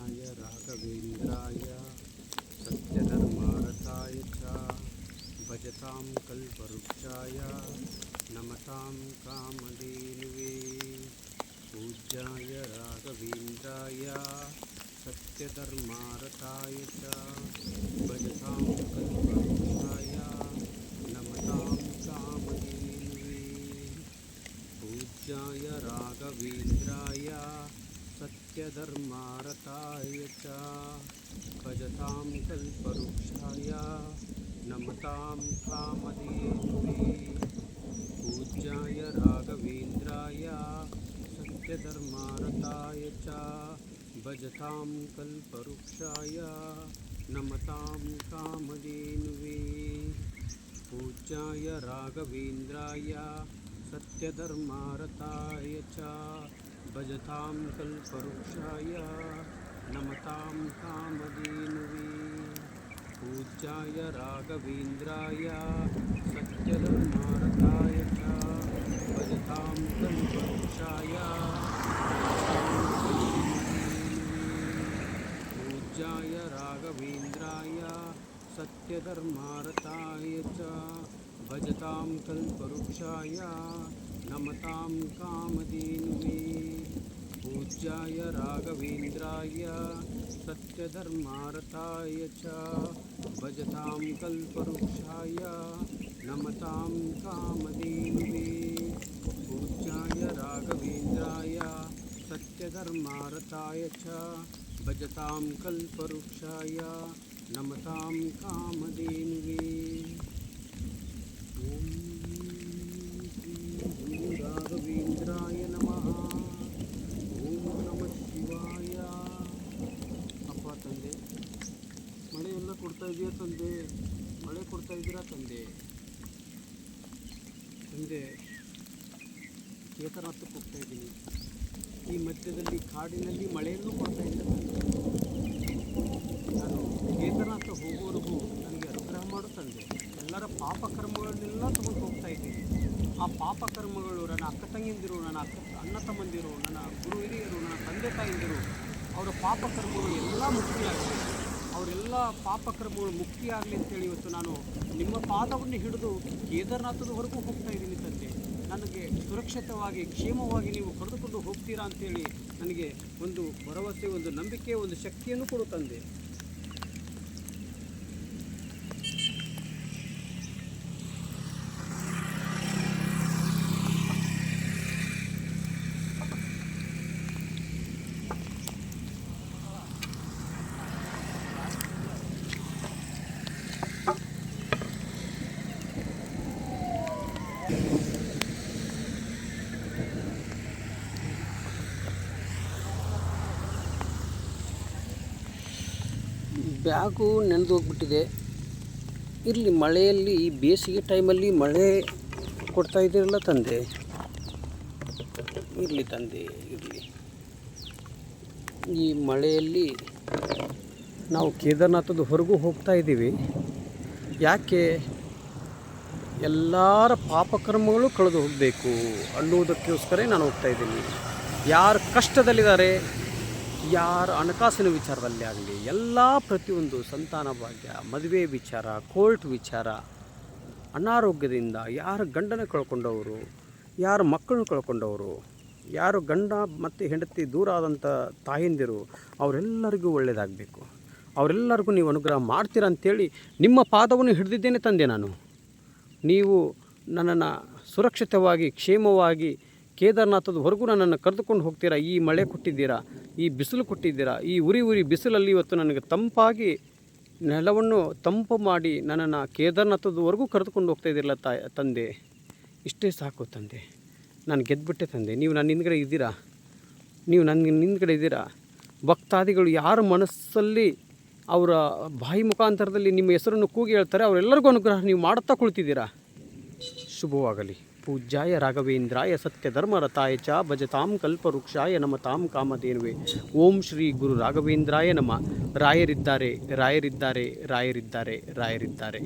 पूज्याय राघवेन्द्राय सत्यधर्मारताय च भजतां कल्पवृक्षाय नमतां कामधेनवे। पूज्याय राघवेन्द्राय सत्यधर्मारताय च भजतां कल्पवृक्षाय नमतां कामधेनवे। पूज्याय राघवेन्द्राय सत्यधर्मारताय च भजतां कल्पवृक्षाय नमतां कामधेनवे। पूज्याय राघवेन्द्राय सत्यधर्मारताय च भजतां कल्पवृक्षाय नमतां कामधेनवे। पूज्याय राघवेन्द्राय सत्यधर्मारताय च भजतां कल्पवृक्षाय नमतां कामधेनवे। पूज्याय राघवेन्द्राय सत्यधर्मारताय च भजतां कल्पवृक्षाय पूज्याय राघवेन्द्राय सत्यधर्मारताय च भजतां कल्पवृक्षाय नमतां कामधेनवे। पूज्याय राघवेन्द्राय सत्यधर्मारताय च भजतां कल्पवृक्षाय नमतां कामधेनवे। पूज्याय राघवेन्द्राय सत्यधर्मारताय च भजतां कल्पवृक्षाय नमतां कामधेनवे। ओम श्री राघवेन्द्राय नमः। ಓಂ ನಮಃ ಶಿವಾಯ. ಅಪ್ಪ ತಂದೆ, ಮಳೆ ಎಲ್ಲ ಕೊಡ್ತಾ ಇದೆಯಾ ತಂದೆ? ಮಳೆ ಕೊಡ್ತಾ ಇದ್ದೀರಾ ತಂದೆ? ತಂದೆ, ಕೇದಾರನಾಥಕ್ಕೆ ಹೋಗ್ತಾ ಇದ್ದೀನಿ. ಈ ಮಧ್ಯದಲ್ಲಿ ಕಾಡಿನಲ್ಲಿ ಮಳೆಯನ್ನು ಕೊಡ್ತಾ ಇಲ್ಲ ತಂದೆ. ನಾನು ಕೇದಾರನಾಥ ಹೋಗುವವರೆಗೂ ನನಗೆ ಅನುಗ್ರಹ ಮಾಡು ತಂದೆ. ಎಲ್ಲರ ಪಾಪಕರ್ಮಗಳನ್ನೆಲ್ಲ ತಗೊಂಡು ಹೋಗ್ತಾ ಇದ್ದೀನಿ. ಆ ಪಾಪಕರ್ಮಗಳು ನನ್ನ ಅಕ್ಕ ತಂಗಿಂದಿರು, ನನ್ನ ಅಣ್ಣ ತಮ್ಮಂದಿರು, ನನ್ನ ಗುರು ಹಿರಿಯರು, ನನ್ನ ತಂದೆ ತಾಯಿಂದಿರು, ಅವರ ಪಾಪಕರ್ಮಗಳು ಎಲ್ಲ ಮುಕ್ತಿಯಾಗಲಿ. ಅವರೆಲ್ಲ ಪಾಪಕರ್ಮಗಳು ಮುಕ್ತಿಯಾಗಲಿ ಅಂತೇಳಿ ಇವತ್ತು ನಾನು ನಿಮ್ಮ ಪಾದವನ್ನು ಹಿಡಿದು ಕೇದಾರನಾಥದವರೆಗೂ ಹೋಗ್ತಾ ಇದ್ದೀನಿ ತಂದೆ. ನನಗೆ ಸುರಕ್ಷಿತವಾಗಿ ಕ್ಷೇಮವಾಗಿ ನೀವು ಕರೆದುಕೊಂಡು ಹೋಗ್ತೀರಾ ಅಂತೇಳಿ ನನಗೆ ಒಂದು ಭರವಸೆ, ಒಂದು ನಂಬಿಕೆ, ಒಂದು ಶಕ್ತಿಯನ್ನು ಕೊಡು ತಂದೆ. ಬ್ಯಾಗು ನೆನೆದು ಹೋಗ್ಬಿಟ್ಟಿದೆ. ಇರಲಿ, ಮಳೆಯಲ್ಲಿ ಈ ಬೇಸಿಗೆ ಟೈಮಲ್ಲಿ ಮಳೆ ಕೊಡ್ತಾ ಇದ್ದೀರಲ್ಲ ತಂದೆ. ಇರಲಿ ತಂದೆ, ಇರಲಿ. ಈ ಮಳೆಯಲ್ಲಿ ನಾವು ಕೇದಾರನಾಥದ ಹೊರಗೂ ಹೋಗ್ತಾ ಇದ್ದೀವಿ. ಯಾಕೆ? ಎಲ್ಲರ ಪಾಪಕರ್ಮಗಳು ಕಳೆದು ಹೋಗಬೇಕು ಅನ್ನುವುದಕ್ಕೋಸ್ಕರ ನಾನು ಹೋಗ್ತಾ ಇದ್ದೀನಿ. ಯಾರು ಕಷ್ಟದಲ್ಲಿದ್ದಾರೆ, ಯಾರ ಹಣಕಾಸಿನ ವಿಚಾರದಲ್ಲಿ ಆಗಲಿ, ಎಲ್ಲ ಪ್ರತಿಯೊಂದು ಸಂತಾನ ಭಾಗ್ಯ, ಮದುವೆ ವಿಚಾರ, ಕೋರ್ಟ್ ವಿಚಾರ, ಅನಾರೋಗ್ಯದಿಂದ ಯಾರು ಗಂಡನ ಕಳ್ಕೊಂಡವರು, ಯಾರು ಮಕ್ಕಳನ್ನು ಕಳ್ಕೊಂಡವರು, ಯಾರು ಗಂಡ ಮತ್ತು ಹೆಂಡತಿ ದೂರ ಆದಂಥ ತಾಯಂದಿರು, ಅವರೆಲ್ಲರಿಗೂ ಒಳ್ಳೆಯದಾಗಬೇಕು. ಅವರೆಲ್ಲರಿಗೂ ನೀವು ಅನುಗ್ರಹ ಮಾಡ್ತೀರಾ ಅಂಥೇಳಿ ನಿಮ್ಮ ಪಾದವನ್ನು ಹಿಡಿದಿದ್ದೇನೆ ತಂದೆ ನಾನು. ನೀವು ನನ್ನನ್ನು ಸುರಕ್ಷಿತವಾಗಿ ಕ್ಷೇಮವಾಗಿ ಕೇದಾರನಾಥದವರೆಗೂ ನನ್ನನ್ನು ಕರೆದುಕೊಂಡು ಹೋಗ್ತೀರಾ. ಈ ಮಳೆ ಕೊಟ್ಟಿದ್ದೀರಾ, ಈ ಬಿಸಿಲು ಕೊಟ್ಟಿದ್ದೀರಾ. ಈ ಉರಿ ಬಿಸಿಲಲ್ಲಿ ಇವತ್ತು ನನಗೆ ತಂಪಾಗಿ ನೆಲವನ್ನು ತಂಪು ಮಾಡಿ ನನ್ನನ್ನು ಕೇದಾರನಾಥದವರೆಗೂ ಕರೆದುಕೊಂಡು ಹೋಗ್ತಾ ಇದ್ದೀರಲ್ಲ ತಂದೆ. ಇಷ್ಟೇ ಸಾಕು ತಂದೆ. ನಾನು ಗೆದ್ದುಬಿಟ್ಟೆ ತಂದೆ. ನೀವು ನನ್ನ ಹಿಂದ್ಗಡೆ ಇದ್ದೀರಾ, ನೀವು ನನ್ನ ಹಿಂದ್ಗಡೆ ಇದ್ದೀರಾ. ಭಕ್ತಾದಿಗಳು ಯಾರ ಮನಸ್ಸಲ್ಲಿ ಅವರ ಬಾಯಿ ಮುಖಾಂತರದಲ್ಲಿ ನಿಮ್ಮ ಹೆಸರನ್ನು ಕೂಗಿ ಹೇಳ್ತಾರೆ, ಅವರೆಲ್ಲರಿಗೂ ಅನುಗ್ರಹ ನೀವು ಮಾಡುತ್ತಾ ಕುಳಿತಿದ್ದೀರಾ. ಶುಭವಾಗಲಿ. पूज्याय राघवेन्द्राय सत्यधर्मरताय च भजतां कल्पवृक्षाय नमतां कामधेनवे। ओम श्री गुरु राघवेन्द्राय नमः। ರಾಯರಿದ್ದಾರೆ ರಾಯರಿದ್ದಾರೆ ರಾಯರಿದ್ದಾರೆ ರಾಯರಿದ್ದಾರೆ।